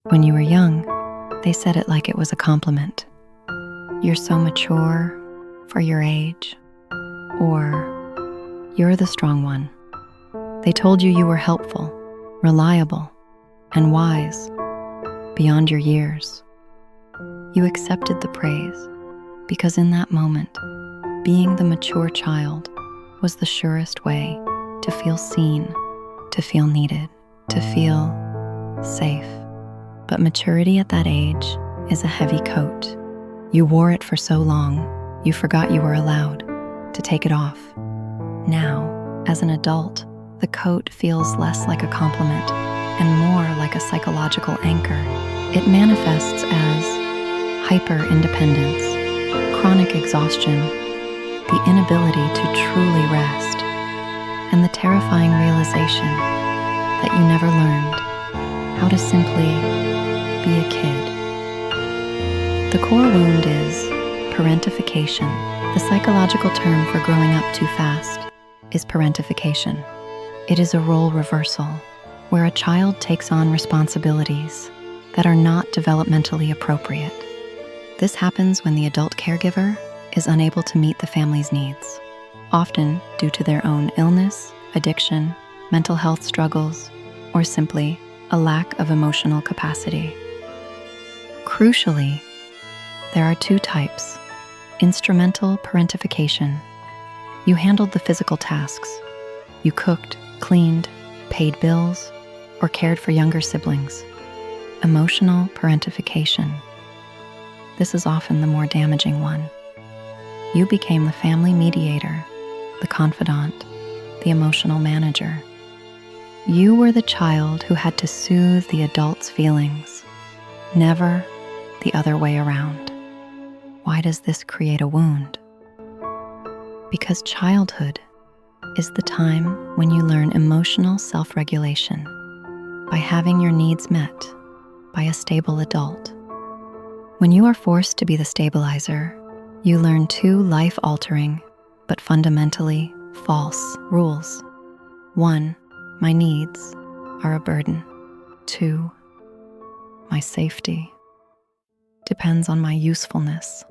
When you were young, they said it like it was a compliment. You're so mature for your age, or you're the strong one. They told you were helpful, reliable, and wise beyond your years. You accepted the praise because in that moment, being the mature child was the surest way to feel seen, to feel needed, to feel safe. But maturity at that age is a heavy coat. You wore it for so long, you forgot you were allowed to take it off. Now, as an adult, the coat feels less like a compliment and more like a psychological anchor. It manifests as hyper-independence, chronic exhaustion, the inability to truly rest, and the terrifying realization that you never learned how to simply be a kid. The core wound is parentification. The psychological term for growing up too fast is parentification. It is a role reversal where a child takes on responsibilities that are not developmentally appropriate. This happens when the adult caregiver is unable to meet the family's needs, often due to their own illness, addiction, mental health struggles, or simply a lack of emotional capacity. Crucially, there are two types. Instrumental parentification. You handled the physical tasks. You cooked, cleaned, paid bills, or cared for younger siblings. Emotional parentification. This is often the more damaging one. You became the family mediator, the confidant, the emotional manager. You were the child who had to soothe the adult's feelings, never the other way around. Why does this create a wound? Because childhood is the time when you learn emotional self-regulation by having your needs met by a stable adult. When you are forced to be the stabilizer, you learn two life-altering but fundamentally false rules. 1, my needs are a burden. 2, my safety depends on my usefulness.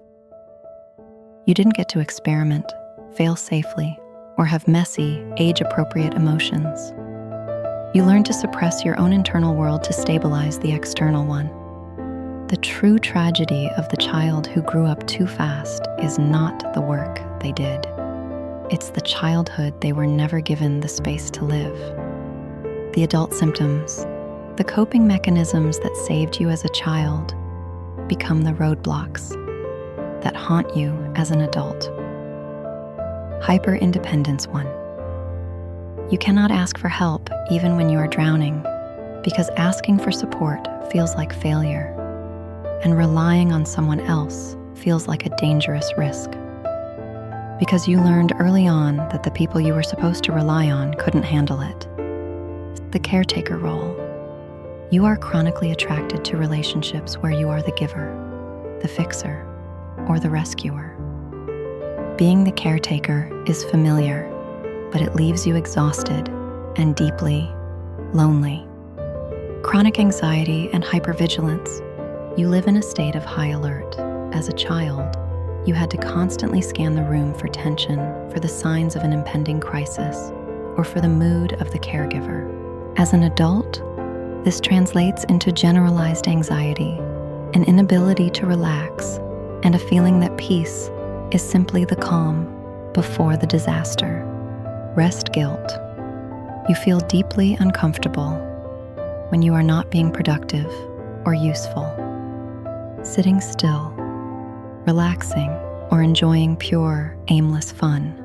You didn't get to experiment, fail safely, or have messy, age-appropriate emotions. You learned to suppress your own internal world to stabilize the external one. The true tragedy of the child who grew up too fast is not the work they did. It's the childhood they were never given the space to live. The adult symptoms, the coping mechanisms that saved you as a child, become the roadblocks that haunt you as an adult. Hyper-independence 1. You cannot ask for help even when you are drowning because asking for support feels like failure, and relying on someone else feels like a dangerous risk. Because you learned early on that the people you were supposed to rely on couldn't handle it. The caretaker role. You are chronically attracted to relationships where you are the giver, the fixer, or the rescuer. Being the caretaker is familiar, but it leaves you exhausted and deeply lonely. Chronic anxiety and hypervigilance. You live in a state of high alert. As a child, you had to constantly scan the room for tension, for the signs of an impending crisis, or for the mood of the caregiver. As an adult, this translates into generalized anxiety, an inability to relax, and a feeling that peace is simply the calm before the disaster. Rest guilt. You feel deeply uncomfortable when you are not being productive or useful. Sitting still, relaxing, or enjoying pure, aimless fun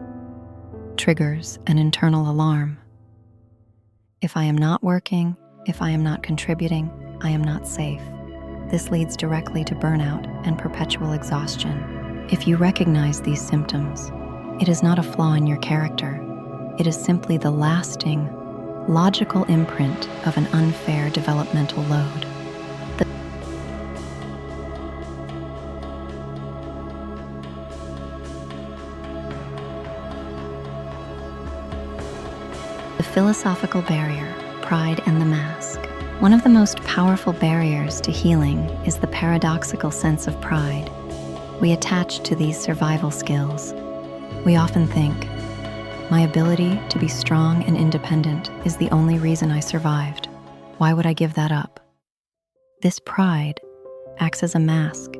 triggers an internal alarm. If I am not working, if I am not contributing, I am not safe. This leads directly to burnout and perpetual exhaustion. If you recognize these symptoms, it is not a flaw in your character. It is simply the lasting, logical imprint of an unfair developmental load. The philosophical barrier, pride and the mask. One of the most powerful barriers to healing is the paradoxical sense of pride we attach to these survival skills. We often think, my ability to be strong and independent is the only reason I survived. Why would I give that up? This pride acts as a mask.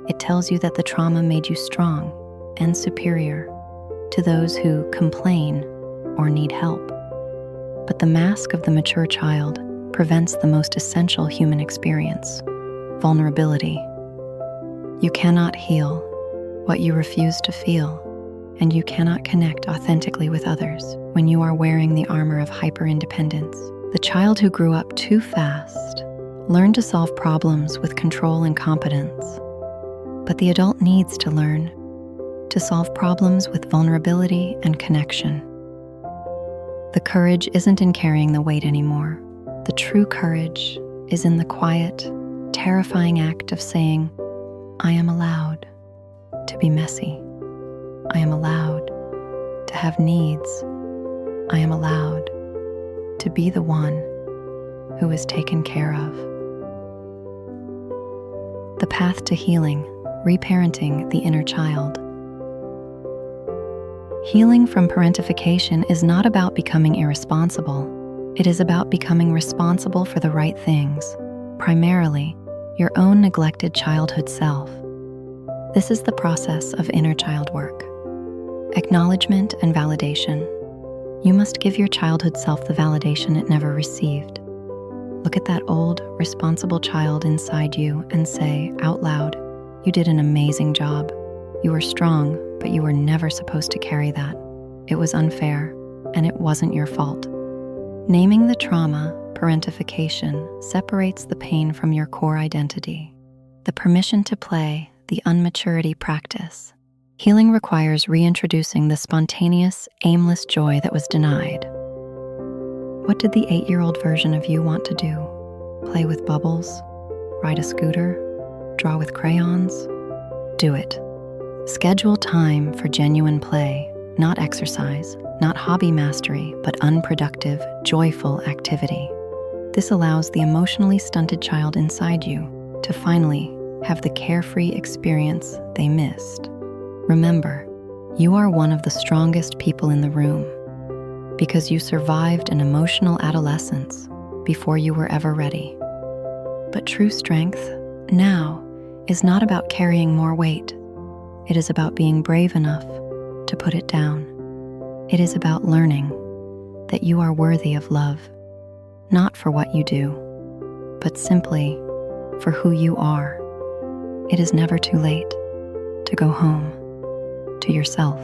It tells you that the trauma made you strong and superior to those who complain or need help. But the mask of the mature child prevents the most essential human experience, vulnerability. You cannot heal what you refuse to feel, and you cannot connect authentically with others when you are wearing the armor of hyper-independence. The child who grew up too fast learned to solve problems with control and competence, but the adult needs to learn to solve problems with vulnerability and connection. The courage isn't in carrying the weight anymore. The true courage is in the quiet, terrifying act of saying, I am allowed to be messy. I am allowed to have needs. I am allowed to be the one who is taken care of. The path to healing, reparenting the inner child. Healing from parentification is not about becoming irresponsible. It is about becoming responsible for the right things, primarily your own neglected childhood self. This is the process of inner child work. Acknowledgement and validation. You must give your childhood self the validation it never received. Look at that old, responsible child inside you and say out loud, you did an amazing job. You were strong, but you were never supposed to carry that. It was unfair, and it wasn't your fault. Naming the trauma, parentification, separates the pain from your core identity. The permission to play, the unmaturity practice. Healing requires reintroducing the spontaneous, aimless joy that was denied. What did the 8-year-old version of you want to do? Play with bubbles? Ride a scooter? Draw with crayons? Do it. Schedule time for genuine play, not exercise, not hobby mastery, but unproductive, joyful activity. This allows the emotionally stunted child inside you to finally have the carefree experience they missed. Remember, you are one of the strongest people in the room because you survived an emotional adolescence before you were ever ready. But true strength now is not about carrying more weight. It is about being brave enough to put it down. It is about learning that you are worthy of love, not for what you do, but simply for who you are. It is never too late to go home to yourself.